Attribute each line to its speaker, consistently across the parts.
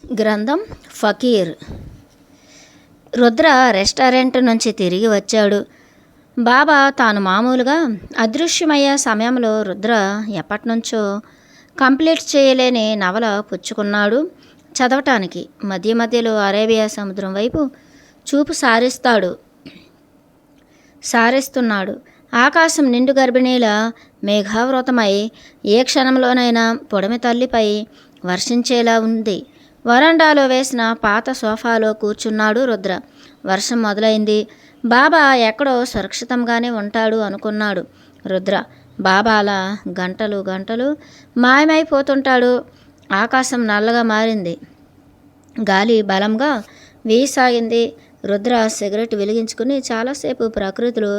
Speaker 1: గ్రంథం ఫకీర్. రుద్ర రెస్టారెంట్ నుంచి తిరిగి వచ్చాడు. బాబా తాను మామూలుగా అదృశ్యమయ్యే సమయంలో రుద్ర ఎప్పటినుంచో కంప్లీట్ చేయలేని నవల పుచ్చుకున్నాడు చదవటానికి. మధ్య మధ్యలో అరేబియా సముద్రం వైపు చూపు సారిస్తున్నాడు. ఆకాశం నిండు గర్భిణీల మేఘావృతమై ఏ క్షణంలోనైనా పొడమి తల్లిపై వర్షించేలా ఉంది. వరండాలో వేసిన పాత సోఫాలో కూర్చున్నాడు రుద్ర. వర్షం మొదలైంది. బాబా ఎక్కడో సురక్షితంగానే ఉంటాడు అనుకున్నాడు రుద్ర. బాబా అలా గంటలు గంటలు మాయమైపోతుంటాడు. ఆకాశం నల్లగా మారింది. గాలి బలంగా వీసాగింది. రుద్ర సిగరెట్ వెలిగించుకుని చాలాసేపు ప్రకృతిలో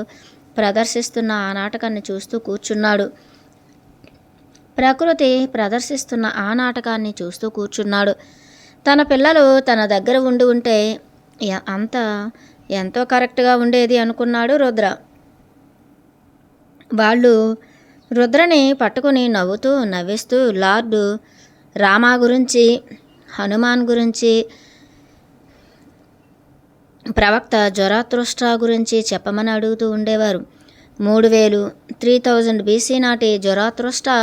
Speaker 1: ప్రదర్శిస్తున్న ఆ నాటకాన్ని చూస్తూ కూర్చున్నాడు. తన పిల్లలు తన దగ్గర ఉండి ఉంటే ఎంతో కరెక్ట్గా ఉండేది అనుకున్నాడు రుద్ర. వాళ్ళు రుద్రని పట్టుకుని నవ్విస్తూ లార్డు రామా గురించి, హనుమాన్ గురించి, ప్రవక్త జొరాత్రుష్ట్రా గురించి చెప్పమని అడుగుతూ ఉండేవారు. 3000 BC నాటి జొరాత్రుష్ట్రా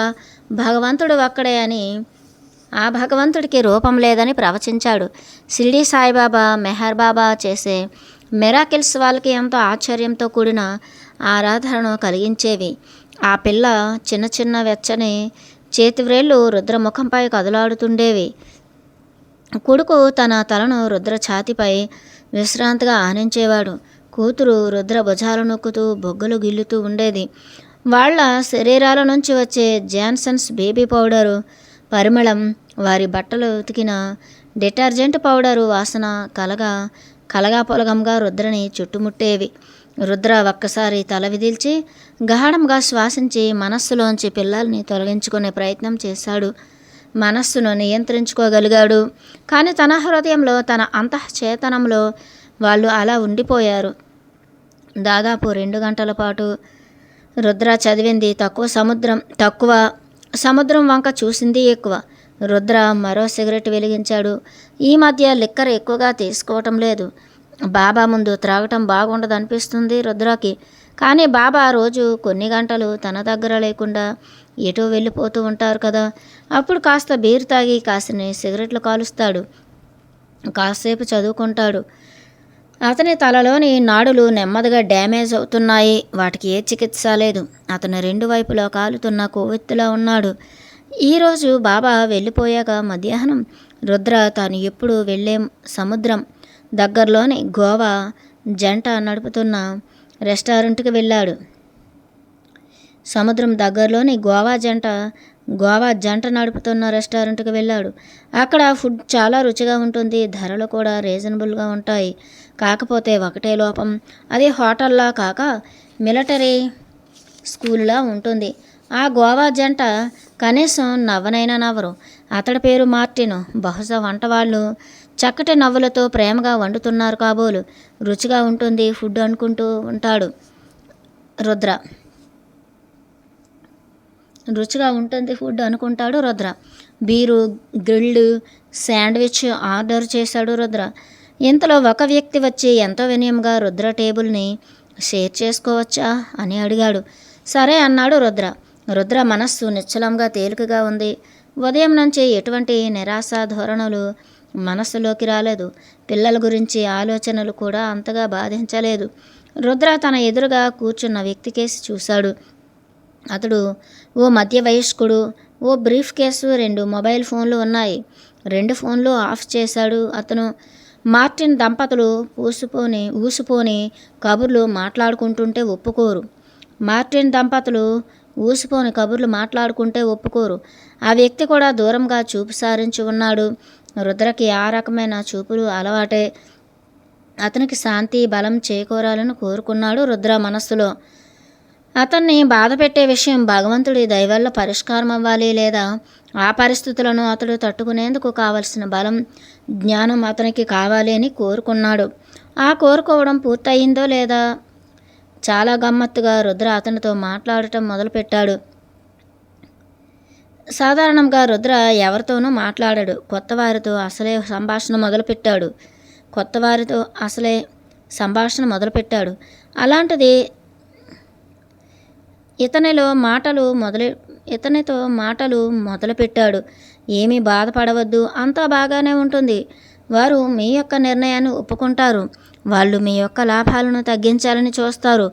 Speaker 1: భగవంతుడు ఒక్కడే అని, ఆ భగవంతుడికి రూపం లేదని ప్రవచించాడు. షిరిడీ సాయిబాబా, మెహర్ బాబా చేసే మిరాకిల్స్ వాళ్ళకి ఎంతో ఆశ్చర్యంతో కూడిన ఆరాధనను కలిగించేవి. ఆ పిల్ల చిన్న చిన్న వెచ్చని చేతివ్రేళ్ళు రుద్ర ముఖంపై కదలాడుతుండేవి. కొడుకు తన తలను రుద్ర ఛాతిపై విశ్రాంతిగా ఆనించేవాడు. కూతురు రుద్ర భుజాలు నొక్కుతూ బొగ్గలు గిల్లుతూ ఉండేది. వాళ్ళ శరీరాల నుంచి వచ్చే జాన్సన్స్ బేబీ పౌడరు పరిమళం, వారి బట్టలు ఉతికిన డిటర్జెంట్ పౌడరు వాసన కలగా రుద్రని చుట్టుముట్టేవి. రుద్ర ఒక్కసారి తల విదిల్చి గాఢంగా శ్వాసించి మనస్సులోంచి పిల్లల్ని తొలగించుకునే ప్రయత్నం చేశాడు. మనస్సును నియంత్రించుకోగలిగాడు. కానీ తన హృదయంలో, తన అంతఃచేతనంలో వాళ్ళు అలా ఉండిపోయారు. దాదాపు 2 గంటల పాటు రుద్ర చదివింది తక్కువ, సముద్రం వంక చూసింది ఎక్కువ. రుద్ర మరో సిగరెట్ వెలిగించాడు. ఈ మధ్య లిక్కర్ ఎక్కువగా తీసుకోవటం లేదు. బాబా ముందు త్రాగటం బాగుండదనిపిస్తుంది రుద్రకి. కానీ బాబా రోజు కొన్ని గంటలు తన దగ్గర లేకుండా ఎటో వెళ్ళిపోతూ ఉంటారు కదా. అప్పుడు కాస్త బీర్ తాగి కాసిని సిగరెట్లు కాలుస్తాడు. కాసేపు చదువుకుంటాడు. అతని తలలోని నాడులు నెమ్మదిగా డ్యామేజ్ అవుతున్నాయి. వాటికి ఏ చికిత్స లేదు. అతను 2 వైపులా కాలుతున్న కొవ్వెత్తులా ఉన్నాడు. ఈరోజు బాబా వెళ్ళిపోయాక మధ్యాహ్నం రుద్ర తాను ఎప్పుడు వెళ్ళే సముద్రం దగ్గరలోని గోవా జంట నడుపుతున్న రెస్టారెంట్కి వెళ్ళాడు. సముద్రం దగ్గరలోని గోవా జంట నడుపుతున్న రెస్టారెంట్కి వెళ్ళాడు. అక్కడ ఫుడ్ చాలా రుచిగా ఉంటుంది. ధరలు కూడా రీజనబుల్గా ఉంటాయి. కాకపోతే ఒకటే లోపం, అది హోటల్లా కాక మిలిటరీ స్కూల్లా ఉంటుంది. ఆ గోవా జంట కనీసం నవ్వనైనా నవ్వరు. అతడి పేరు మార్టిన్. బహుశా వంటవాళ్ళు చక్కటి నవ్వులతో ప్రేమగా వండుతున్నారు కాబోలు. రుచిగా ఉంటుంది ఫుడ్ అనుకుంటూ ఉంటాడు Rudra. Beer, grilled sandwich order చేశాడు రుద్ర. ఇంతలో ఒక వ్యక్తి వచ్చి ఎంతో వినయంగా రుద్ర టేబుల్ని షేర్ చేసుకోవచ్చా అని అడిగాడు. సరే అన్నాడు రుద్ర మనస్సు నిశ్చలంగా తేలికగా ఉంది. ఉదయం నుంచి ఎటువంటి నిరాశ ధోరణులు మనస్సులోకి రాలేదు. పిల్లల గురించి ఆలోచనలు కూడా అంతగా బాధించలేదు. రుద్ర తన ఎదురుగా కూర్చున్న వ్యక్తి కేసి చూశాడు. అతడు ఓ మధ్య వయస్కుడు. ఓ బ్రీఫ్ కేసు, 2 మొబైల్ ఫోన్లు ఉన్నాయి. 2 ఫోన్లు ఆఫ్ చేశాడు అతను. మార్టిన్ దంపతులు ఊసిపోని కబుర్లు మాట్లాడుకుంటుంటే ఒప్పుకోరు. ఆ వ్యక్తి కూడా దూరంగా చూపు సారించి ఉన్నాడు. రుద్రకి ఆ రకమైన చూపులు అలవాటే. అతనికి శాంతి, బలం చేకూరాలని కోరుకున్నాడు రుద్ర మనస్సులో. అతన్ని బాధ పెట్టే విషయం భగవంతుడి దయవల్ల పరిష్కారం అవ్వాలి, లేదా ఆ పరిస్థితులను అతడు తట్టుకునేందుకు కావలసిన బలం, జ్ఞానం అతనికి కావాలి అని కోరుకున్నాడు. ఆ కోరుకోవడం పూర్తయిందో లేదా? చాలా గమ్మత్తుగా రుద్ర అతనితో మాట్లాడటం మొదలుపెట్టాడు. సాధారణంగా రుద్ర ఎవరితోనూ మాట్లాడాడు. కొత్తవారితో అసలే సంభాషణ మొదలుపెట్టాడు. అలాంటిది ఇతనితో మాటలు మొదలుపెట్టాడు. ఏమీ బాధపడవద్దు, అంతా బాగానే ఉంటుంది. వారు మీ యొక్క నిర్ణయాన్ని ఒప్పుకుంటారు. వాళ్ళు మీ యొక్క లాభాలను తగ్గించాలని చూస్తారు,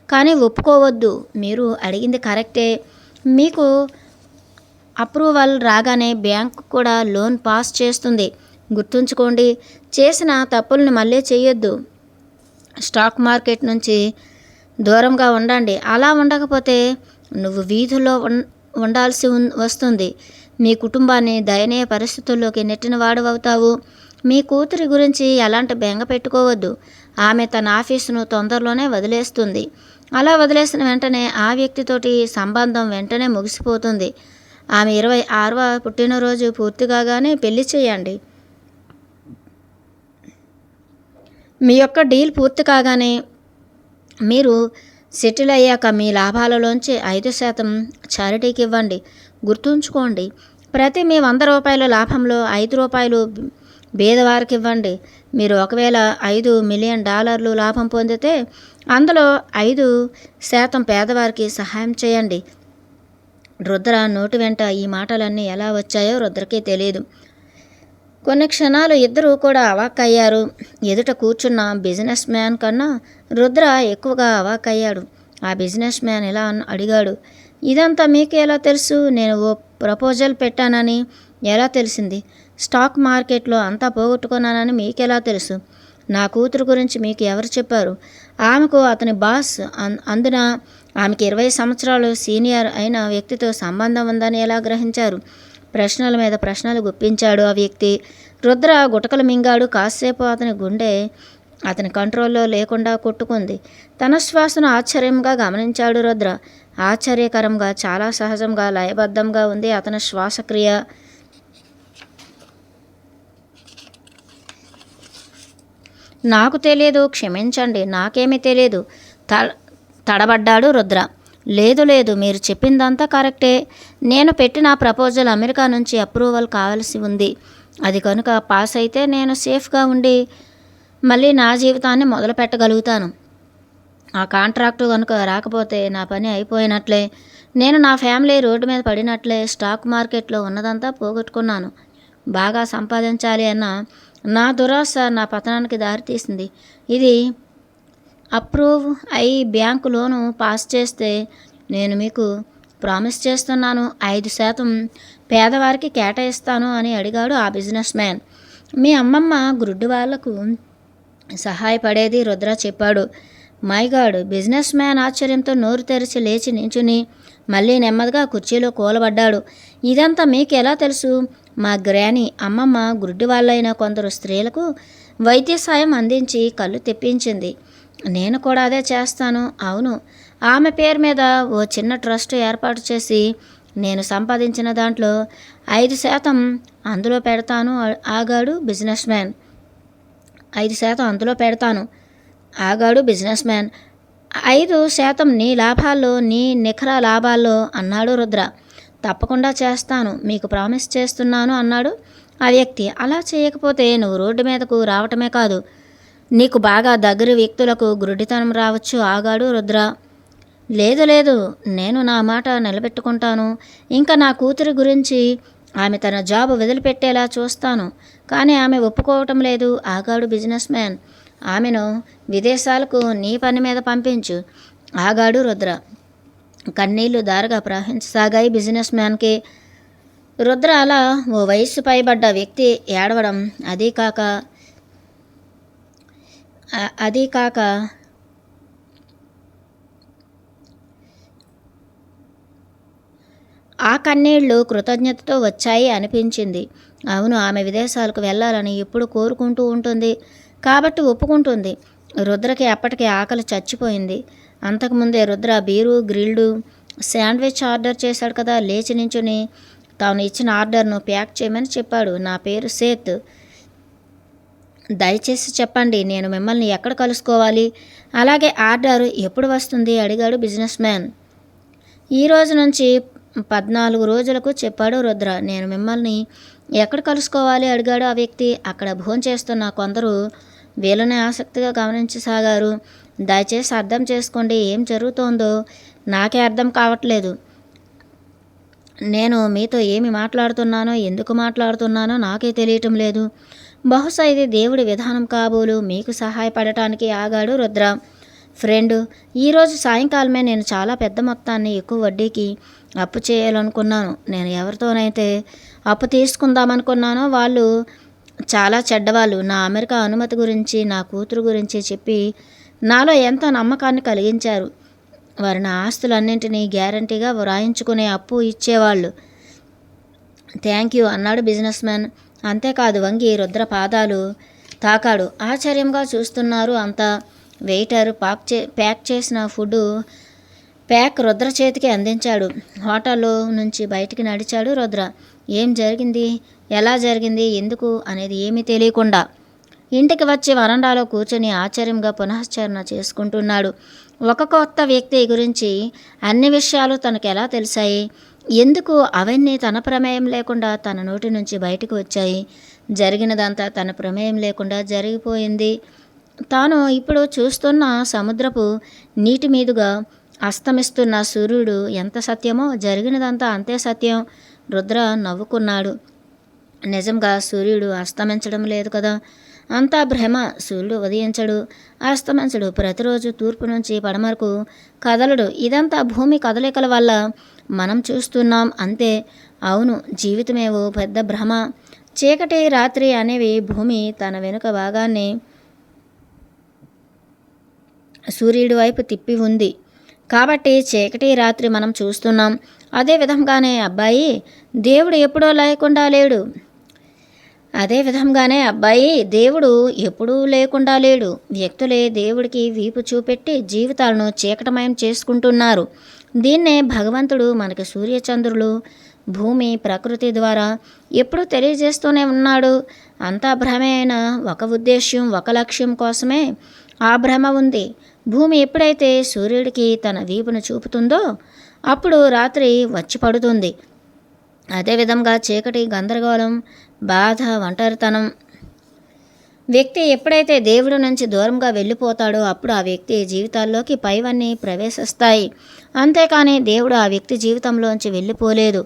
Speaker 1: కానీ ఒప్పుకోవద్దు. మీరు అడిగింది కరెక్టే. మీకు అప్రూవల్ రాగానే బ్యాంకు కూడా లోన్ పాస్ చేస్తుంది. గుర్తుంచుకోండి, చేసిన తప్పుల్ని మళ్ళీ చేయొద్దు. స్టాక్ మార్కెట్ నుంచి దూరంగా ఉండండి. అలా ఉండకపోతే నువ్వు వీధుల్లో ఉండాల్సి వస్తుంది. మీ కుటుంబాన్ని దయనీయ పరిస్థితుల్లోకి నెట్టిన వాడవవుతావు. మీ కూతురి గురించి ఎలాంటి బెంగ పెట్టుకోవద్దు. ఆమె తన ఆఫీసును తొందరలోనే వదిలేస్తుంది. అలా వదిలేసిన వెంటనే ఆ వ్యక్తితోటి సంబంధం వెంటనే ముగిసిపోతుంది. ఆమె 26వ పుట్టినరోజు పూర్తి కాగానే పెళ్లి చేయండి. మీ యొక్క డీల్ పూర్తి కాగానే మీరు సెటిల్ అయ్యాక మీ లాభాలలోంచి 5% చారిటీకి ఇవ్వండి. గుర్తుంచుకోండి, ప్రతి మీ 100 రూపాయల లాభంలో 5 రూపాయలు బీదవారికి ఇవ్వండి. మీరు ఒకవేళ $5 మిలియన్ లాభం పొందితే అందులో 5% పేదవారికి సహాయం చేయండి. రుద్ర నోటి వెంట ఈ మాటలన్నీ ఎలా వచ్చాయో రుద్రకే తెలియదు. కొన్ని క్షణాలు ఇద్దరూ కూడా అవాక్కయ్యారు. ఎదుట కూర్చున్న బిజినెస్ మ్యాన్ కన్నా రుద్ర ఎక్కువగా అవాక్కయ్యాడు. ఆ బిజినెస్ మ్యాన్ ఇలా అడిగాడు, ఇదంతా మీకు ఎలా తెలుసు? నేను ఓ ప్రపోజల్ పెట్టానని ఎలా తెలిసింది? స్టాక్ మార్కెట్లో అంతా పోగొట్టుకున్నానని మీకెలా తెలుసు? నా కూతురు గురించి మీకు ఎవరు చెప్పారు? ఆమెకు అతని బాస్, అందున ఆమెకి 20 సంవత్సరాలు సీనియర్ అయిన వ్యక్తితో సంబంధం ఉందని ఎలా గ్రహించారు? ప్రశ్నల మీద ప్రశ్నలు గుప్పించాడు ఆ వ్యక్తి. రుద్ర గుటకలు మింగాడు. కాసేపు అతని గుండె అతని కంట్రోల్లో లేకుండా కొట్టుకుంది. తన శ్వాసను ఆశ్చర్యంగా గమనించాడు రుద్ర. ఆశ్చర్యకరంగా, చాలా సహజంగా, లయబద్ధంగా ఉంది అతని శ్వాసక్రియ. నాకు తెలియదు, క్షమించండి, నాకేమీ తెలియదు తడబడ్డాడు రుద్ర. లేదు, మీరు చెప్పిందంతా కరెక్టే. నేను పెట్టిన ప్రపోజల్ అమెరికా నుంచి అప్రూవల్ కావాల్సి ఉంది. అది కనుక పాస్ అయితే నేను సేఫ్గా ఉండి మళ్ళీ నా జీవితాన్ని మొదలు పెట్టగలుగుతాను. ఆ కాంట్రాక్టు కనుక రాకపోతే నా పని అయిపోయినట్లే. నేను నా ఫ్యామిలీ రోడ్డు మీద పడినట్లే. స్టాక్ మార్కెట్లో ఉన్నదంతా పోగొట్టుకున్నాను. బాగా సంపాదించాలి అన్న నా దురాశ నా పతనానికి దారితీసింది. ఇది అప్రూవ్ అయి బ్యాంకు లోను పాస్ చేస్తే నేను మీకు ప్రామిస్ చేస్తున్నాను, 5% పేదవారికి కేటాయిస్తాను అని అడిగాడు ఆ బిజినెస్ మ్యాన్. మీ అమ్మమ్మ గుడ్డి వాళ్లకు సహాయపడేది, రుద్ర చెప్పాడు. My God! బిజినెస్ మ్యాన్ ఆశ్చర్యంతో నోరు తెరిచి లేచి నించుని మళ్ళీ నెమ్మదిగా కుర్చీలో కూలబడ్డాడు. ఇదంతా మీకు ఎలా తెలుసు? మా గ్రాని అమ్మమ్మ గుడ్డి వాళ్ళైన కొందరు స్త్రీలకు వైద్య సాయం అందించి కళ్ళు తెప్పించింది. నేను కూడా అదే చేస్తాను. అవును, ఆమె పేరు మీద ఓ చిన్న ట్రస్ట్ ఏర్పాటు చేసి నేను సంపాదించిన దాంట్లో 5% అందులో పెడతాను ఆగాడు బిజినెస్ మ్యాన్. 5% అందులో పెడతాను ఆగాడు బిజినెస్ మ్యాన్. 5% నీ లాభాల్లో, నీ నిఖర లాభాల్లో అన్నాడు రుద్ర. తప్పకుండా చేస్తాను, మీకు ప్రామిస్ చేస్తున్నాను అన్నాడు ఆ వ్యక్తి. అలా చేయకపోతే నువ్వు రోడ్డు మీదకు రావటమే కాదు, నీకు బాగా దగ్గర వ్యక్తులకు గురుడితనం రావచ్చు ఆగాడు రుద్ర. లేదు, నేను నా మాట నిలబెట్టుకుంటాను. ఇంకా నా కూతురి గురించి ఆమె తన జాబ్ వదిలిపెట్టేలా చూస్తాను. కానీ ఆమె ఒప్పుకోవటం లేదు ఆగాడు బిజినెస్ మ్యాన్. ఆమెను విదేశాలకు నీ పని మీద పంపించు ఆగాడు రుద్ర. కన్నీళ్లు దారగా ప్రవహించసాగాయి బిజినెస్ మ్యాన్కి. రుద్ర అలా ఓ వయస్సు పైబడ్డ వ్యక్తి ఏడవడం, అదీ కాక ఆ కన్నీళ్లు కృతజ్ఞతతో వచ్చాయి అనిపించింది. అవును, ఆమె విదేశాలకు వెళ్ళాలని ఎప్పుడు కోరుకుంటూ ఉంటుంది కాబట్టి ఒప్పుకుంటుంది. రుద్రకి అప్పటికే ఆకలి చచ్చిపోయింది. అంతకుముందే Rudra beer, grilled sandwich order చేశాడు కదా. లేచి నించుని తాను ఇచ్చిన ఆర్డర్ను ప్యాక్ చేయమని చెప్పాడు. నా పేరు సేత్, దయచేసి చెప్పండి, నేను మిమ్మల్ని ఎక్కడ కలుసుకోవాలి? అలాగే ఆర్డర్ ఎప్పుడు వస్తుంది అడిగాడు బిజినెస్ మ్యాన్. ఈ రోజు నుంచి 14 రోజులకు చెప్పాడు రుద్ర. నేను మిమ్మల్ని ఎక్కడ కలుసుకోవాలి అడిగాడు ఆ వ్యక్తి. అక్కడ భోంచేస్తున్న కొందరు వీళ్ళని ఆసక్తిగా గమనించసాగారు. దయచేసి అర్థం చేసుకోండి, ఏం జరుగుతోందో నాకే అర్థం కావట్లేదు. నేను మీతో ఏమి మాట్లాడుతున్నానో ఎందుకు మాట్లాడుతున్నానో నాకే తెలియటం లేదు. బహుశా ఇది దేవుడి విధానం కాబోలు. మీకు సహాయపడటానికి ఆగాడు రుద్ర. ఫ్రెండ్, ఈరోజు సాయంకాలమే నేను చాలా పెద్ద మొత్తాన్ని ఎక్కువ వడ్డీకి అప్పు చేయాలనుకున్నాను. నేను ఎవరితోనైతే అప్పు తీసుకుందామనుకున్నానో వాళ్ళు చాలా చెడ్డవాళ్ళు. నా అమెరికా అనుమతి గురించి, నా కూతురు గురించి చెప్పి నాలో ఎంతో నమ్మకాన్ని కలిగించారు. వారి నా ఆస్తులన్నింటినీ గ్యారంటీగా వ్రాయించుకునే అప్పు ఇచ్చేవాళ్ళు. థ్యాంక్ యూ అన్నాడు బిజినెస్ మ్యాన్. అంతేకాదు వంగి రుద్ర పాదాలు తాకాడు. ఆశ్చర్యంగా చూస్తున్నారు అంతా. వెయిటర్ ప్యాక్ చేసిన ఫుడ్ ప్యాక్ రుద్ర చేతికి అందించాడు. హోటల్లో నుంచి బయటికి నడిచాడు రుద్ర. ఏం జరిగింది, ఎలా జరిగింది, ఎందుకు అనేది ఏమీ తెలియకుండా ఇంటికి వచ్చి వరండాలో కూర్చొని ఆశ్చర్యంగా పునశ్చరణ చేసుకుంటున్నాడు. ఒక కొత్త వ్యక్తి గురించి అన్ని విషయాలు తనకు ఎలా తెలిసాయి, ఎందుకు అవన్నీ తన ప్రమేయం లేకుండా తన నోటి నుంచి బయటకు వచ్చాయి. జరిగినదంతా తన ప్రమేయం లేకుండా జరిగిపోయింది. తాను ఇప్పుడు చూస్తున్న సముద్రపు నీటి మీదుగా అస్తమిస్తున్న సూర్యుడు ఎంత సత్యమో జరిగినదంతా అంతే సత్యం. రుద్ర నవ్వుకున్నాడు. నిజంగా సూర్యుడు అస్తమించడం లేదు కదా, అంతా భ్రమ. సూర్యుడు ఉదయించడు, అస్తమించడు. ప్రతిరోజు తూర్పు నుంచి పడమరకు కదలడు. ఇదంతా భూమి కదలికల వల్ల మనం చూస్తున్నాం అంతే. అవును, జీవితమేవో పెద్ద భ్రమ. చీకటి రాత్రి అనేవి భూమి తన వెనుక భాగాన్ని సూర్యుడి వైపు తిప్పి ఉంది కాబట్టి చీకటి రాత్రి మనం చూస్తున్నాం. అదే విధంగానే అబ్బాయి దేవుడు ఎప్పుడూ లేకుండా లేడు. వ్యక్తులే దేవుడికి వీపు చూపెట్టి జీవితాలను చీకటమయం చేసుకుంటున్నారు. దీన్నే భగవంతుడు మనకి సూర్యచంద్రులు, భూమి, ప్రకృతి ద్వారా ఎప్పుడూ తెలియజేస్తూనే ఉన్నాడు. అంతా భ్రమే అయినా ఒక ఉద్దేశ్యం, ఒక లక్ష్యం కోసమే ఆ భ్రమ ఉంది. భూమి ఎప్పుడైతే సూర్యుడికి తన వీపును చూపుతుందో అప్పుడు రాత్రి వచ్చి పడుతుంది. అదేవిధంగా చీకటి, గందరగోళం, బాధ, ఒంటరితనం. వ్యక్తి ఎప్పుడైతే దేవుడి నుంచి దూరంగా వెళ్ళిపోతాడో అప్పుడు ఆ వ్యక్తి జీవితాల్లోకి పైవన్నీ ప్రవేశిస్తాయి. అంతేకాని దేవుడు ఆ వ్యక్తి జీవితంలోంచి వెళ్ళిపోలేదు.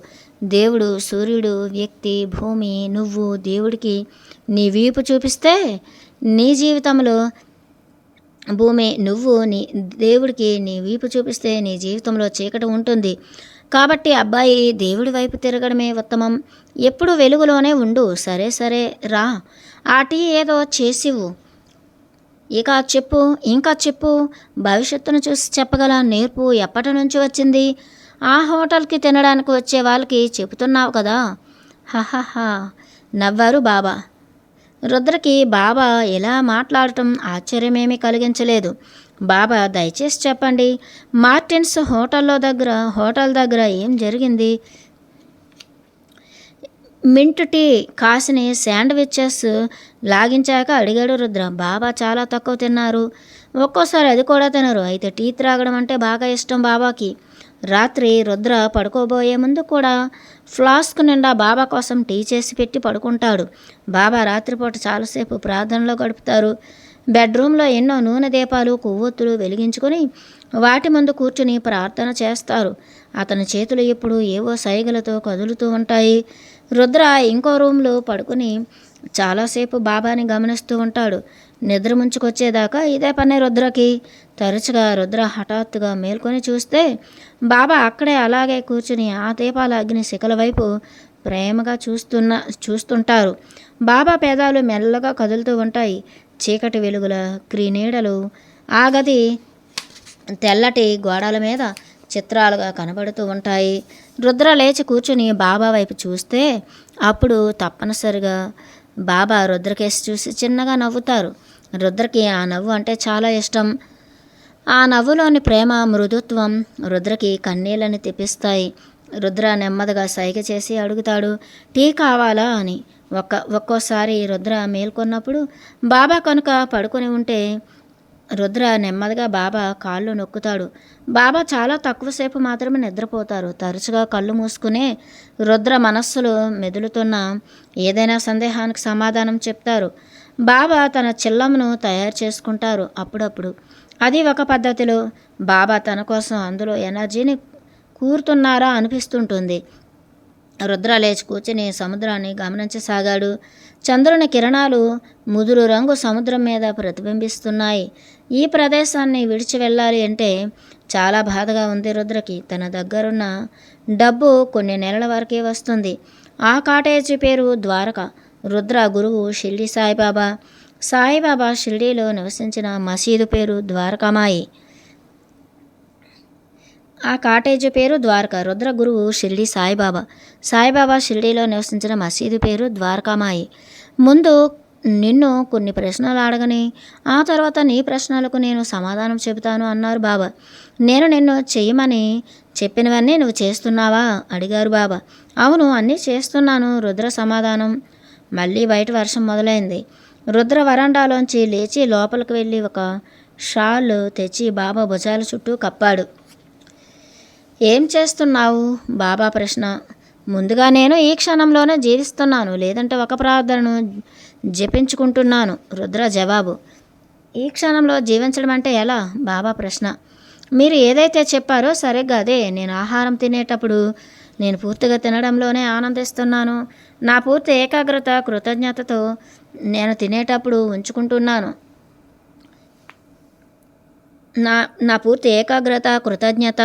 Speaker 1: దేవుడు, సూర్యుడు, వ్యక్తి, భూమి, నువ్వు దేవుడికి నీ వీపు చూపిస్తే నీ జీవితంలో దేవుడికి నీ వీపు చూపిస్తే నీ జీవితంలో చీకటి ఉంటుంది. కాబట్టి అబ్బాయి దేవుడి వైపు తిరగడమే ఉత్తమం. ఎప్పుడు వెలుగులోనే ఉండు. సరే రా, ఆ టీ ఏదో చేసివు. ఇంకా చెప్పు. భవిష్యత్తును చూసి చెప్పగల నేర్పు ఎప్పటి నుంచి వచ్చింది? ఆ హోటల్కి తినడానికి వచ్చే వాళ్ళకి చెబుతున్నావు కదా. హహహా నవ్వారు బాబా. రుద్రకి బాబా ఇలా మాట్లాడటం ఆశ్చర్యమేమీ కలిగించలేదు. బాబా, దయచేసి చెప్పండి, మార్టిన్స్ హోటల్ దగ్గర ఏం జరిగింది? మింట్ టీ, కాసిని శాండ్విచెస్ లాగించాక అడిగాడు రుద్ర. బాబా చాలా తక్కువ తిన్నారు, ఒక్కోసారి అది కూడా తినరు. అయితే టీ త్రాగడం అంటే బాగా ఇష్టం బాబాకి. రాత్రి రుద్ర పడుకోబోయే ముందు కూడా ఫ్లాస్క్ నిండా బాబా కోసం టీ చేసి పెట్టి పడుకుంటాడు. బాబా రాత్రిపూట చాలాసేపు ప్రార్థనలో గడుపుతారు. బెడ్రూమ్లో ఎన్నో నూనె దీపాలు, కొవ్వొత్తులు వెలిగించుకొని వాటి ముందు కూర్చుని ప్రార్థన చేస్తారు. అతని చేతులు ఎప్పుడు ఏవో సైగలతో కదులుతూ ఉంటాయి. రుద్ర ఇంకో రూమ్లో పడుకుని చాలాసేపు బాబాని గమనిస్తూ ఉంటాడు. నిద్ర ముంచుకొచ్చేదాకా ఇదే పనే రుద్రకి. తరచుగా రుద్ర హఠాత్తుగా మేల్కొని చూస్తే బాబా అక్కడే అలాగే కూర్చుని ఆ దీపాల అగ్ని శిఖల వైపు ప్రేమగా చూస్తుంటారు. బాబా పేదాలు మెల్లగా కదులుతూ ఉంటాయి. చీకటి వెలుగుల క్రీనీడలు ఆ గది తెల్లటి గోడల మీద చిత్రాలుగా కనబడుతూ ఉంటాయి. రుద్ర లేచి కూర్చుని బాబా వైపు చూస్తే అప్పుడు తప్పనిసరిగా బాబా రుద్రకేసి చూసి చిన్నగా నవ్వుతారు. రుద్రకి ఆ నవ్వు అంటే చాలా ఇష్టం. ఆ నవ్వులోని ప్రేమ, మృదుత్వం రుద్రకి కన్నీళ్ళని తెప్పిస్తాయి. రుద్ర నెమ్మదిగా సైగ చేసి అడుగుతాడు, టీ కావాలా అని. ఒక్కోసారి రుద్ర మేల్కొన్నప్పుడు బాబా కనుక పడుకొని ఉంటే రుద్ర నెమ్మదిగా బాబా కాళ్ళు నొక్కుతాడు. బాబా చాలా తక్కువసేపు మాత్రమే నిద్రపోతారు. తరచుగా కళ్ళు మూసుకునే రుద్ర మనస్సులో మెదులుతున్న ఏదైనా సందేహానికి సమాధానం చెప్తారు. బాబా తన చిల్లమును తయారు చేసుకుంటారు అప్పుడప్పుడు. అది ఒక పద్ధతిలో. బాబా తన కోసం అందులో ఎనర్జీని కూరుతున్నారా అనిపిస్తుంటుంది. రుద్ర లేచి కూర్చుని సముద్రాన్ని గమనించసాగాడు. చంద్రుని కిరణాలు ముదురు రంగు సముద్రం మీద ప్రతిబింబిస్తున్నాయి. ఈ ప్రదేశాన్ని విడిచి వెళ్ళాలి అంటే చాలా బాధగా ఉంది రుద్రకి. తన దగ్గరున్న డబ్బు కొన్ని నెలల వరకే వస్తుంది. ఆ కాటేజీ పేరు ద్వారక. రుద్ర గురువు షిర్డీ సాయిబాబా. సాయిబాబా షిర్డీలో నివసించిన మసీదు పేరు ద్వారకామాయి. ఆ కాటేజీ పేరు ద్వారక. రుద్ర గురువు షిర్డీ సాయిబాబా. సాయిబాబా షిర్డీలో నివసించిన మసీదు పేరు ద్వారకామాయి. ముందు నిన్ను కొన్ని ప్రశ్నలు అడగని, ఆ తర్వాత నీ ప్రశ్నలకు నేను సమాధానం చెబుతాను అన్నారు బాబా. నేను నిన్ను చెయ్యమని చెప్పినవన్నీ నువ్వు చేస్తున్నావా అడిగారు బాబా. అవును, అన్నీ చేస్తున్నాను రుద్ర సమాధానం. మళ్ళీ బయట వర్షం మొదలైంది. రుద్ర వరండాలోంచి లేచి లోపలికి వెళ్ళి ఒక షాల్ తెచ్చి బాబా భుజాల చుట్టూ కప్పాడు. ఏం చేస్తున్నావు బాబా ప్రశ్న. ముందుగా నేను ఈ క్షణంలోనే జీవిస్తున్నాను, లేదంటే ఒక ప్రార్థనను జపించుకుంటున్నాను రుద్ర జవాబు. ఈ క్షణంలో జీవించడం అంటే ఎలా బాబా ప్రశ్న. మీరు ఏదైతే చెప్పారో సరిగ్గా అదే. నేను ఆహారం తినేటప్పుడు నేను పూర్తిగా తినడంలోనే ఆనందిస్తున్నాను. నా పూర్తి ఏకాగ్రత కృతజ్ఞతతో నేను తినేటప్పుడు ఉంచుకుంటున్నాను. నా పూర్తి ఏకాగ్రత కృతజ్ఞత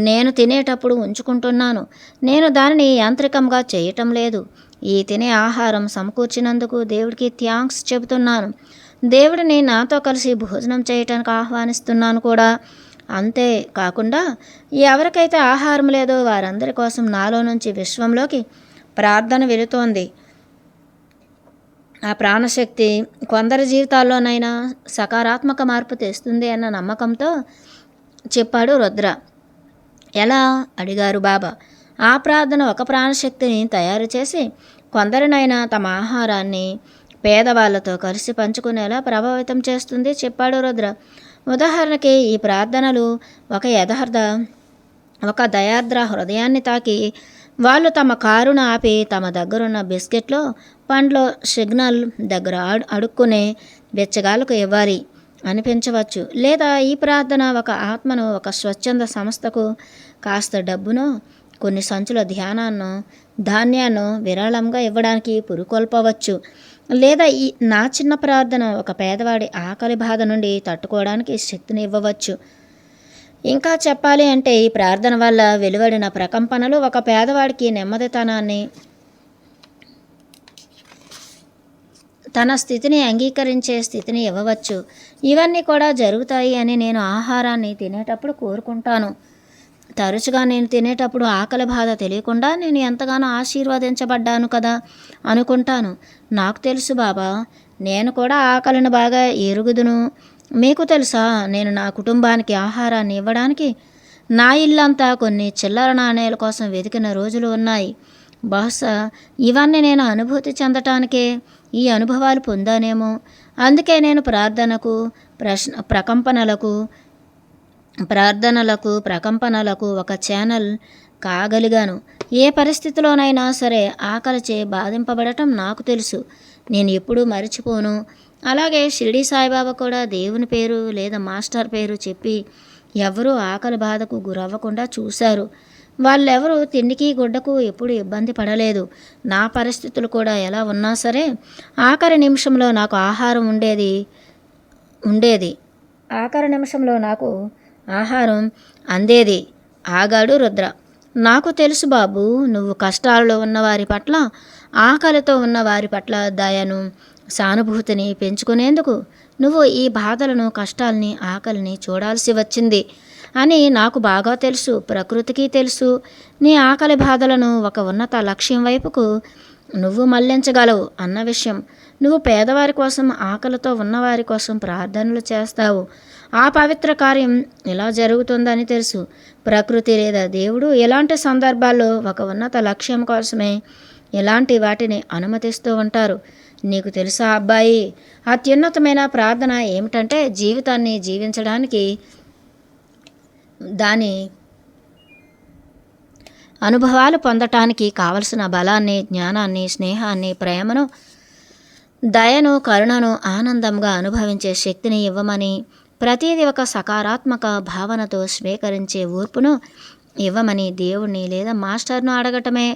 Speaker 1: నేను తినేటప్పుడు ఉంచుకుంటున్నాను. నేను దానిని యాంత్రికంగా చేయటం లేదు. ఈ తినే ఆహారం సమకూర్చినందుకు దేవుడికి థ్యాంక్స్ చెబుతున్నాను. దేవుడిని నాతో కలిసి భోజనం చేయటానికి ఆహ్వానిస్తున్నాను కూడా. అంతే కాకుండా ఎవరికైతే ఆహారం లేదో వారందరి కోసం నాలో నుంచి విశ్వంలోకి ప్రార్థన వెళుతోంది. ఆ ప్రాణశక్తి కొందరి జీవితాల్లోనైనా సకారాత్మక మార్పు తెస్తుంది అన్న నమ్మకంతో చెప్పాడు రుద్ర. ఎలా అడిగారు బాబా. ఆ ప్రార్థన ఒక ప్రాణశక్తిని తయారు చేసి కొందరినైనా తమ ఆహారాన్ని పేదవాళ్లతో కలిసి పంచుకునేలా ప్రభావితం చేస్తుంది చెప్పాడు రుద్ర. ఉదాహరణకి ఈ ప్రార్థనలు ఒక దయార్ద్ర హృదయాన్ని తాకి వాళ్ళు తమ కారును ఆపి తమ దగ్గరున్న బిస్కెట్లో పండ్లో సిగ్నల్ దగ్గర అడుక్కునే బెచ్చగాలకు ఇవ్వాలి అనిపించవచ్చు. లేదా ఈ ప్రార్థన ఒక ఆత్మను ఒక స్వచ్ఛంద సంస్థకు కాస్త డబ్బును కొన్ని సంచుల ధాన్యాన్ని విరాళంగా ఇవ్వడానికి పురుకొల్పవచ్చు. లేదా నా చిన్న ప్రార్థన ఒక పేదవాడి ఆకలి బాధ నుండి తట్టుకోవడానికి శక్తిని ఇవ్వవచ్చు. ఇంకా చెప్పాలి అంటే ఈ ప్రార్థన వల్ల వెలువడిన ప్రకంపనలు ఒక పేదవాడికి నెమ్మదితనాన్ని, తన స్థితిని అంగీకరించే స్థితిని ఇవ్వవచ్చు. ఇవన్నీ కూడా జరుగుతాయి అని నేను ఆహారాన్ని తినేటప్పుడు కోరుకుంటాను. తరచుగా నేను తినేటప్పుడు ఆకలి బాధ తెలియకుండా నేను ఎంతగానో ఆశీర్వదించబడ్డాను కదా అనుకుంటాను. నాకు తెలుసు బాబా, నేను కూడా ఆకలిని బాగా ఎరుగుదును. మీకు తెలుసా, నేను నా కుటుంబానికి ఆహారాన్ని ఇవ్వడానికి నా ఇల్లంతా కొన్ని చిల్లర నాణేల కోసం వెతికిన రోజులు ఉన్నాయి. బహుశా ఇవన్నీ నేను అనుభూతి చెందటానికే ఈ అనుభవాలు పొందానేమో. అందుకే నేను ప్రకంపనలకు ఒక ఛానల్ కాగలిగాను. ఏ పరిస్థితిలోనైనా సరే ఆకలిచే బాధింపబడటం నాకు తెలుసు. నేను ఎప్పుడూ మరిచిపోను. అలాగే షిర్డీ సాయిబాబా కూడా దేవుని పేరు లేదా మాస్టర్ పేరు చెప్పి ఎవరూ ఆకలి బాధకు గురవ్వకుండా చూశారు. వాళ్ళెవరూ తిండికి గుడ్డకు ఎప్పుడు ఇబ్బంది పడలేదు. నా పరిస్థితులు కూడా ఎలా ఉన్నా సరే ఆఖరి నిమిషంలో నాకు ఆహారం ఉండేది. ఆఖరి నిమిషంలో నాకు ఆహారం అందేది. ఆగాడు రుద్ర. నాకు తెలుసు బాబు, నువ్వు కష్టాలలో ఉన్నవారి పట్ల, ఆకలితో ఉన్న వారి పట్ల దయను, సానుభూతిని పెంచుకునేందుకు నువ్వు ఈ బాధలను, కష్టాల్ని, ఆకలిని చూడాల్సి వచ్చింది అని నాకు బాగా తెలుసు. ప్రకృతికి తెలుసు. నీ ఆకలి బాధలను ఒక ఉన్నత లక్ష్యం వైపుకు నువ్వు మళ్లించగలవు అన్న విషయం. నువ్వు పేదవారి కోసం, ఆకలితో ఉన్నవారి కోసం ప్రార్థనలు చేస్తావు. ఆ పవిత్ర కార్యం ఇలా జరుగుతుందని తెలుసు. ప్రకృతి లేదా దేవుడు ఎలాంటి సందర్భాల్లో ఒక ఉన్నత లక్ష్యం కోసమే ఇలాంటి వాటిని అనుమతిస్తూ ఉంటారు. నీకు తెలుసా అబ్బాయి, అత్యున్నతమైన ప్రార్థన ఏమిటంటే జీవితాన్ని జీవించడానికి దాని అనుభవాలు పొందటానికి కావలసిన బలాన్ని, జ్ఞానాన్ని, స్నేహాన్ని, ప్రేమను, దయను, కరుణను ఆనందంగా అనుభవించే శక్తిని ఇవ్వమని, ప్రతిదీ ఒక సకారాత్మక భావనతో స్వీకరించే ఓర్పును ఇవ్వమని దేవుణ్ణి లేదా మాస్టర్ను అడగటమే.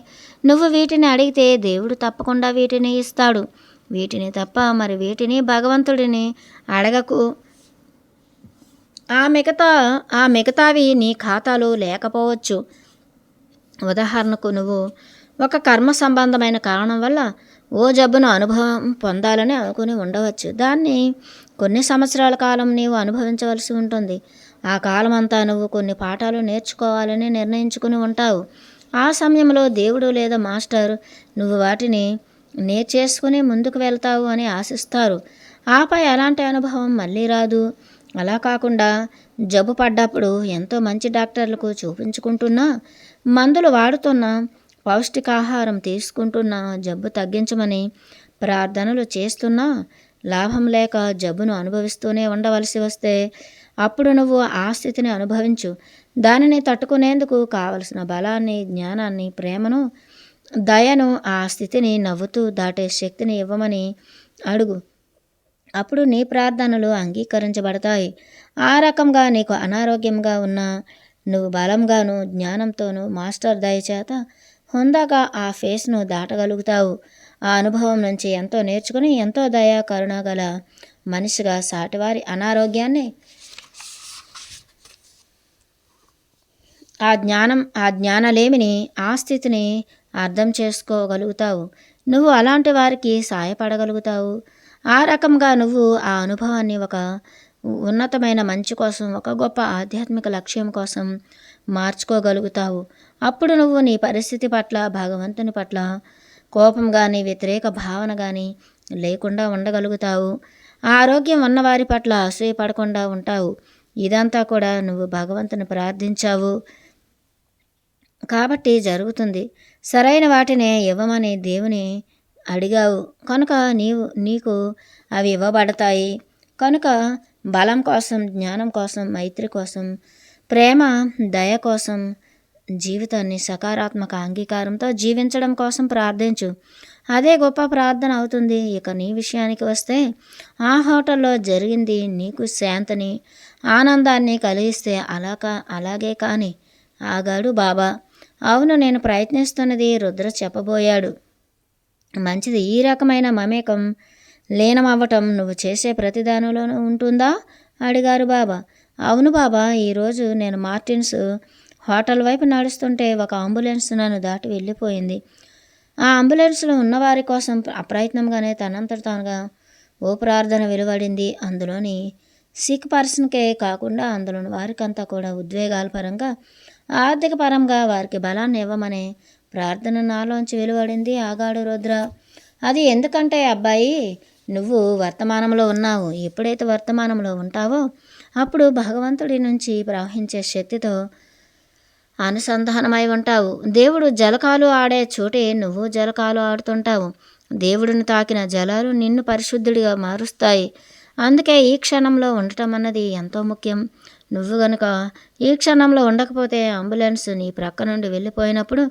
Speaker 1: నువ్వు వీటిని అడిగితే దేవుడు తప్పకుండా వీటిని ఇస్తాడు. వీటిని తప్ప మరి వీటిని భగవంతుడిని అడగకు. ఆ మిగతావి నీ ఖాతాలో లేకపోవచ్చు. ఉదాహరణకు నువ్వు ఒక కర్మ సంబంధమైన కారణం వల్ల ఓ జబ్బును అనుభవం పొందాలని అనుకుని ఉండవచ్చు. దాన్ని కొన్ని సంవత్సరాల కాలం నీవు అనుభవించవలసి ఉంటుంది. ఆ కాలం అంతా నువ్వు కొన్ని పాఠాలు నేర్చుకోవాలని నిర్ణయించుకుని ఉంటావు. ఆ సమయంలో దేవుడు లేదా మాస్టర్ నువ్వు వాటిని నేర్చేసుకుని ముందుకు వెళ్తావు అని ఆశిస్తారు. ఆపై అలాంటి అనుభవం మళ్ళీ రాదు. అలా కాకుండా జబ్బు పడ్డప్పుడు ఎంతో మంచి డాక్టర్లకు చూపించుకుంటున్నా, మందులు వాడుతున్నా, పౌష్టికాహారం తీసుకుంటున్నా, జబ్బు తగ్గించమని ప్రార్థనలు చేస్తున్నా లాభం లేక జబ్బును అనుభవిస్తూనే ఉండవలసి వస్తే అప్పుడు నువ్వు ఆ స్థితిని అనుభవించు. దానిని తట్టుకునేందుకు కావలసిన బలాన్ని, జ్ఞానాన్ని, ప్రేమను, దయను, ఆ స్థితిని నవ్వుతూ దాటే శక్తిని ఇవ్వమని అడుగు. అప్పుడు నీ ప్రార్థనలు అంగీకరించబడతాయి. ఆ రకంగా నీకు అనారోగ్యంగా ఉన్నా నువ్వు బలంగాను, జ్ఞానంతోనూ, మాస్టర్ దయచేత హుందాగా ఆ ఫేస్ను దాటగలుగుతావు. ఆ అనుభవం నుంచి ఎంతో నేర్చుకుని ఎంతో దయా కరుణ గల మనిషిగా సాటివారి అనారోగ్యాన్ని ఆ జ్ఞానలేమిని, ఆ స్థితిని అర్థం చేసుకోగలుగుతావు. నువ్వు అలాంటి వారికి సాయపడగలుగుతావు. ఆ రకంగా నువ్వు ఆ అనుభవాన్ని ఒక ఉన్నతమైన మంచి కోసం, ఒక గొప్ప ఆధ్యాత్మిక లక్ష్యం కోసం మార్చుకోగలుగుతావు. అప్పుడు నువ్వు నీ పరిస్థితి పట్ల, భగవంతుని పట్ల కోపం కానీ, వ్యతిరేక భావన కానీ లేకుండా ఉండగలుగుతావు. ఆరోగ్యం ఉన్నవారి పట్ల అసూయపడకుండా ఉంటావు. ఇదంతా కూడా నువ్వు భగవంతుని ప్రార్థించావు కాబట్టి జరుగుతుంది. సరైన వాటినే ఇవ్వమని దేవుని అడిగావు కనుక నీకు అవి ఇవ్వబడతాయి. కనుక బలం కోసం, జ్ఞానం కోసం, మైత్రి కోసం, ప్రేమ, దయ కోసం, జీవితాన్ని సకారాత్మక అంగీకారంతో జీవించడం కోసం ప్రార్థించు. అదే గొప్ప ప్రార్థన అవుతుంది. ఇక నీ విషయానికి వస్తే ఆ హోటల్లో జరిగింది నీకు శాంతిని, ఆనందాన్ని కలిగిస్తే అలాగే కానీ ఆగాడు బాబా. అవును, నేను ప్రయత్నిస్తున్నది రుద్ర చెప్పబోయాడు. మంచిది. ఈ రకమైన మమేకం లీనమవ్వటం నువ్వు చేసే ప్రతిదానిలోనూ ఉంటుందా అడిగారు బాబా. అవును బాబా, ఈరోజు నేను మార్టిన్స్ హోటల్ వైపు నడుస్తుంటే ఒక అంబులెన్స్ నన్ను దాటి వెళ్ళిపోయింది. ఆ అంబులెన్స్లో ఉన్నవారి కోసం అప్రయత్నంగానే తనంతట తానుగా ఓ ప్రార్థన వెలువడింది. అందులోని సిక్ పర్సన్కే కాకుండా అందులోని వారికంతా కూడా ఉద్వేగాల పరంగా, ఆర్థిక పరంగా వారికి బలాన్ని ఇవ్వమనే ప్రార్థన నాలోంచి వెలువడింది ఆగాడు రుద్ర. అది ఎందుకంటే అబ్బాయి, నువ్వు వర్తమానంలో ఉన్నావు. ఎప్పుడైతే వర్తమానంలో ఉంటావో అప్పుడు భగవంతుడి నుంచి ప్రవహించే శక్తితో అనుసంధానమై ఉంటావు. దేవుడు జలకాలు ఆడే చోటే నువ్వు జలకాలు ఆడుతుంటావు. దేవుడిని తాకిన జలాలు నిన్ను పరిశుద్ధుడిగా మారుస్తాయి. అందుకే ఈ క్షణంలో ఉండటం అన్నది ఎంతో ముఖ్యం. నువ్వు గనుక ఈ క్షణంలో ఉండకపోతే అంబులెన్స్ నీ ప్రక్క నుండి వెళ్ళిపోయినప్పుడు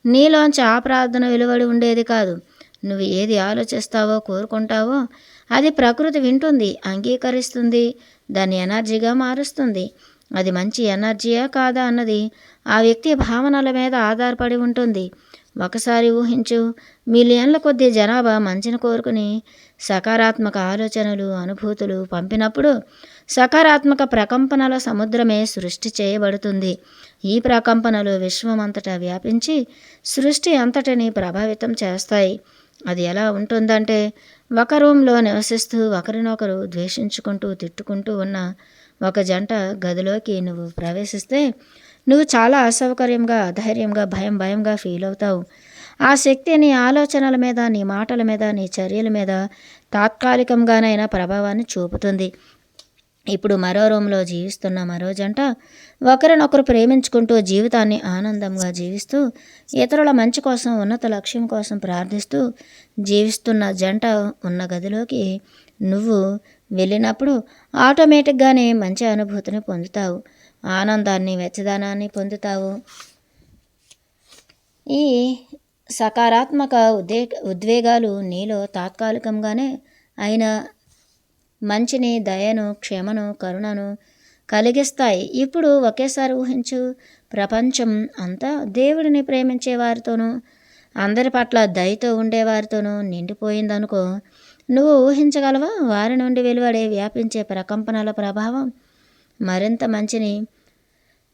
Speaker 1: నీలోంచి ఆ ప్రార్థన వెలువడి ఉండేది కాదు. నువ్వు ఏది ఆలోచిస్తావో, కోరుకుంటావో అది ప్రకృతి వింటుంది, అంగీకరిస్తుంది, దాన్ని ఎనర్జీగా మారుస్తుంది. అది మంచి ఎనర్జీయా కాదా అన్నది ఆ వ్యక్తి భావనల మీద ఆధారపడి ఉంటుంది. ఒకసారి ఊహించు, మిలియన్ల కొద్ది జనాభా మంచిని కోరుకుని సకారాత్మక ఆలోచనలు, అనుభూతులు పంపినప్పుడు సకారాత్మక ప్రకంపనల సముద్రమే సృష్టి చేయబడుతుంది. ఈ ప్రకంపనలు విశ్వమంతటా వ్యాపించి సృష్టి అంతటిని ప్రభావితం చేస్తాయి. అది ఎలా ఉంటుందంటే, ఒక రూమ్లో నివసిస్తూ ఒకరినొకరు ద్వేషించుకుంటూ, తిట్టుకుంటూ ఉన్న ఒక జంట గదిలోకి నువ్వు ప్రవేశిస్తే నువ్వు చాలా అసౌకర్యంగా, అధైర్యంగా, భయంగా ఫీల్ అవుతావు. ఆ శక్తి నీ ఆలోచనల మీద, నీ మాటల మీద, నీ చర్యల మీద తాత్కాలికంగానైనా ప్రభావాన్ని చూపుతుంది. ఇప్పుడు మరో రూమ్లో జీవిస్తున్న మరో జంట ఒకరినొకరు ప్రేమించుకుంటూ జీవితాన్ని ఆనందంగా జీవిస్తూ ఇతరుల మంచి కోసం ఉన్నత లక్ష్యం కోసం ప్రార్థిస్తూ జీవిస్తున్న జంట ఉన్న గదిలోకి నువ్వు వెళ్ళినప్పుడు ఆటోమేటిక్గానే మంచి అనుభూతిని పొందుతావు, ఆనందాన్ని వెచ్చదనాన్ని పొందుతావు. ఈ సకారాత్మక ఉద్వేగాలు నీలో తాత్కాలికంగానే అయినా మంచిని, దయను, క్షమను, కరుణను కలిగిస్తాయి. ఇప్పుడు ఒకేసారి ఊహించు, ప్రపంచం అంతా దేవుడిని ప్రేమించే వారితోనూ అందరి పట్ల దయతో ఉండేవారితోనూ నిండిపోయిందనుకో. నువ్వు ఊహించగలవా? వారి నుండి వెలువడే వ్యాపించే ప్రకంపనల ప్రభావం మరింత మంచిని,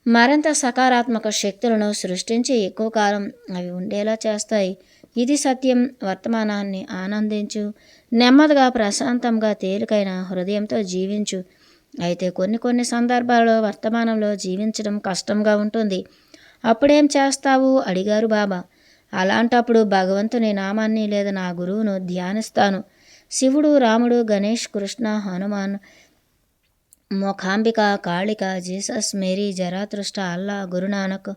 Speaker 1: మరింత సకారాత్మక శక్తులను సృష్టించి ఎక్కువ కాలం అవి ఉండేలా చేస్తాయి. ఇది సత్యం. వర్తమానాన్ని ఆనందించు, నెమ్మదిగా, ప్రశాంతంగా, తేలికైన హృదయంతో జీవించు. అయితే కొన్ని సందర్భాల్లో వర్తమానంలో జీవించడం కష్టంగా ఉంటుంది. అప్పుడేం చేస్తావు అడిగారు బాబా. అలాంటప్పుడు భగవంతుని నామాన్ని లేదా నా గురువును ధ్యానిస్తాను. శివుడు, రాముడు, గణేష్, కృష్ణ, హనుమాన్, మోకాంబిక, కాళిక, జీసస్, మేరీ, జరాతృష్ట, అల్లా, గురునానక్,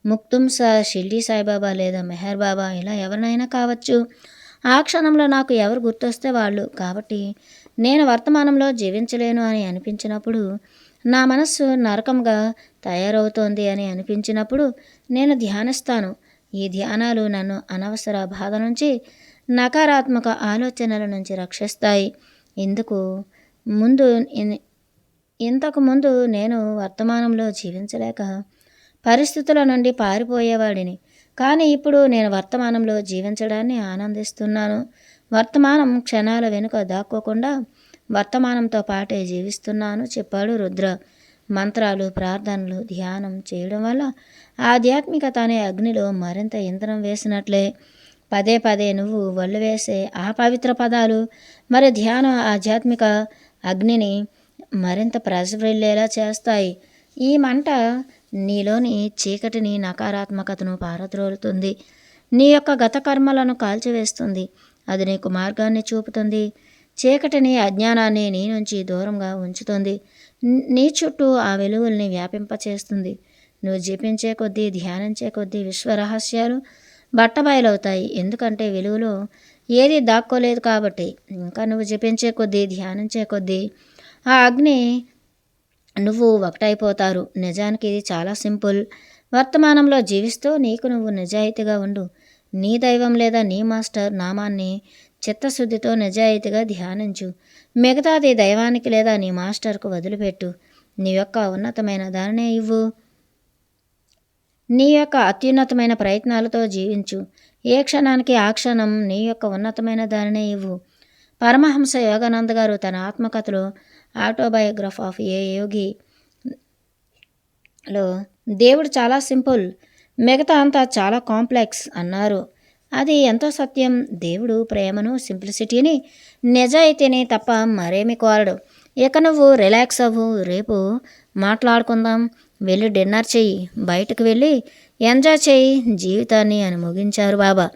Speaker 1: ముక్తుంస, షిర్డీ సాయిబాబా లేదా మెహర్ బాబా, ఇలా ఎవరినైనా కావచ్చు. ఆ క్షణంలో నాకు ఎవరు గుర్తొస్తే వాళ్ళు. కాబట్టి నేను వర్తమానంలో జీవించలేను అని అనిపించినప్పుడు, నా మనస్సు నరకంగా తయారవుతోంది అని అనిపించినప్పుడు నేను ధ్యానిస్తాను. ఈ ధ్యానాలు నన్ను అనవసర బాధ నుంచి, నకారాత్మక ఆలోచనల నుంచి రక్షిస్తాయి. ఇంతకుముందు నేను వర్తమానంలో జీవించలేక పరిస్థితుల నుండి పారిపోయేవాడిని. కానీ ఇప్పుడు నేను వర్తమానంలో జీవించడాన్ని ఆనందిస్తున్నాను. వర్తమానం క్షణాల వెనుక దాక్కోకుండా వర్తమానంతో పాటే జీవిస్తున్నాను చెప్పాడు రుద్ర. మంత్రాలు, ప్రార్థనలు, ధ్యానం చేయడం వల్ల ఆధ్యాత్మికత అనే అగ్నిలో మరింత ఇంధనం వేసినట్లే. పదే పదే నువ్వు వల్లు వేసే ఆ పవిత్ర పదాలు మరి ధ్యానం ఆధ్యాత్మిక అగ్నిని మరింత ప్రజ్వరిల్లేలా చేస్తాయి. ఈ మంట నీలోని చీకటిని, నకారాత్మకతను పారద్రోలుతుంది. నీ యొక్క గత కర్మలను కాల్చివేస్తుంది. అది నీకు మార్గాన్ని చూపుతుంది. చీకటిని, అజ్ఞానాన్ని నీ నుంచి దూరంగా ఉంచుతుంది. నీ చుట్టూ ఆ వెలుగుల్ని వ్యాపింపచేస్తుంది. నువ్వు జపించే కొద్దీ, ధ్యానించే కొద్దీ విశ్వరహస్యాలు బట్టబయలవుతాయి. ఎందుకంటే వెలుగులో ఏది దాక్కోలేదు కాబట్టి. ఇంకా నువ్వు జపించే కొద్దీ, ధ్యానించే కొద్దీ ఆ అగ్ని నువ్వు ఒకటైపోతారు. నిజానికి ఇది చాలా సింపుల్. వర్తమానంలో జీవిస్తూ నీకు నువ్వు నిజాయితీగా ఉండు. నీ దైవం లేదా నీ మాస్టర్ నామాన్ని చిత్తశుద్ధితో నిజాయితీగా ధ్యానించు. మిగతాది దైవానికి లేదా నీ మాస్టర్కు వదిలిపెట్టు. నీ యొక్క ఉన్నతమైన దానినే ఇవ్వు. నీ యొక్క అత్యున్నతమైన ప్రయత్నాలతో జీవించు. ఏ క్షణానికి ఆ క్షణం నీ యొక్క ఉన్నతమైన దానినే ఇవ్వు. పరమహంస యోగానంద గారు తన ఆత్మకథలో ఆటోబయోగ్రఫీ ఆఫ్ ఏ యోగిలో దేవుడు చాలా సింపుల్, మిగతా అంతా చాలా కాంప్లెక్స్ అన్నారు. అది ఎంతో సత్యం. దేవుడు ప్రేమను, సింప్లిసిటీని, నిజాయితీని తప్ప మరేమి కోరడు. ఇక నువ్వు రిలాక్స్ అవ్వు. రేపు మాట్లాడుకుందాం. వెళ్ళి డిన్నర్ చెయ్యి, బయటకు వెళ్ళి ఎంజాయ్ చెయ్యి జీవితాన్ని అని ముగించారు బాబా.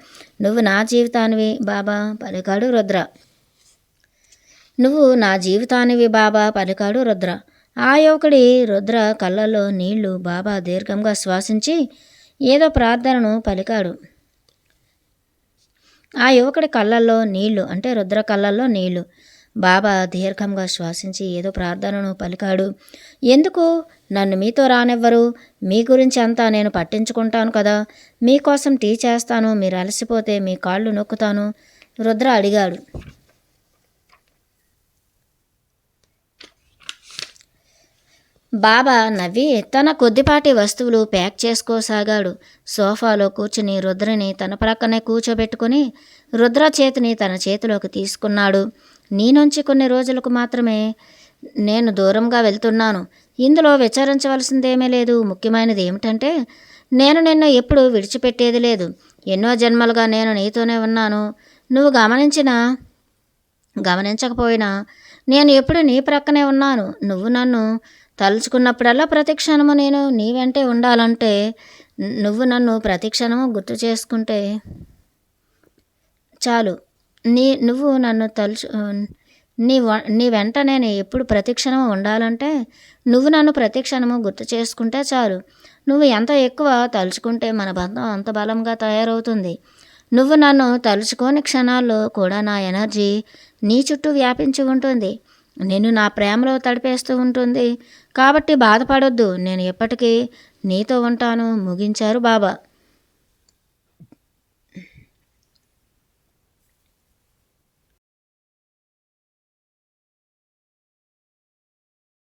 Speaker 1: నువ్వు నా జీవితానివి బాబా పలికాడు రుద్ర. నువ్వు నా జీవితానివి బాబా పలికాడు రుద్ర. ఆ యువకుడి రుద్ర కళ్ళల్లో నీళ్లు. బాబా దీర్ఘంగా శ్వాసించి ఏదో ప్రార్థనను పలికాడు. ఆ యువకుడి కళ్ళల్లో నీళ్లు అంటే రుద్ర కళ్ళల్లో నీళ్లు. బాబా దీర్ఘంగా శ్వాసించి ఏదో ప్రార్థనను పలికాడు. ఎందుకు నన్ను మీతో రానివ్వరు? మీ గురించి అంతా నేను పట్టించుకుంటాను కదా. మీకోసం టీ చేస్తాను. మీరు అలసిపోతే మీ కాళ్ళు నొక్కుతాను రుద్ర అడిగాడు. బాబా నవ్వి తన కొద్దిపాటి వస్తువులు ప్యాక్ చేసుకోసాగాడు. సోఫాలో కూర్చుని రుద్రని తన ప్రక్కనే కూర్చోబెట్టుకుని రుద్ర చేతిని తన చేతిలోకి తీసుకున్నాడు. నీ నుంచి కొన్ని రోజులకు మాత్రమే నేను దూరంగా వెళ్తున్నాను. ఇందులో విచారించవలసిందేమీ లేదు. ముఖ్యమైనది ఏమిటంటే నేను నిన్ను ఎప్పుడూ విడిచిపెట్టేది లేదు. ఎన్నో జన్మలుగా నేను నీతోనే ఉన్నాను. నువ్వు గమనించకపోయినా నేను ఎప్పుడు నీ ప్రక్కనే ఉన్నాను. నువ్వు నన్ను తలుచుకున్నప్పుడల్లా ప్రతి క్షణము నేను నీ వెంటే ఉండాలంటే నువ్వు నన్ను ప్రతి క్షణము గుర్తు చేసుకుంటే చాలు. నువ్వు నన్ను నీ వెంట నేను ఎప్పుడు ప్రతిక్షణము ఉండాలంటే నువ్వు నన్ను ప్రతిక్షణము గుర్తు చేసుకుంటే చాలు. నువ్వు ఎంత ఎక్కువ తలుచుకుంటే మన బంధం అంత బలంగా తయారవుతుంది. నువ్వు నన్ను తలుచుకోని క్షణాల్లో కూడా నా ఎనర్జీ నీ చుట్టూ వ్యాపించి ఉంటుంది. నిన్ను నా ప్రేమలో తడిపేస్తూ ఉంటుంది. కాబట్టి బాధపడొద్దు. నేను ఎప్పటికీ నీతో ఉంటాను ముగించారు బాబా.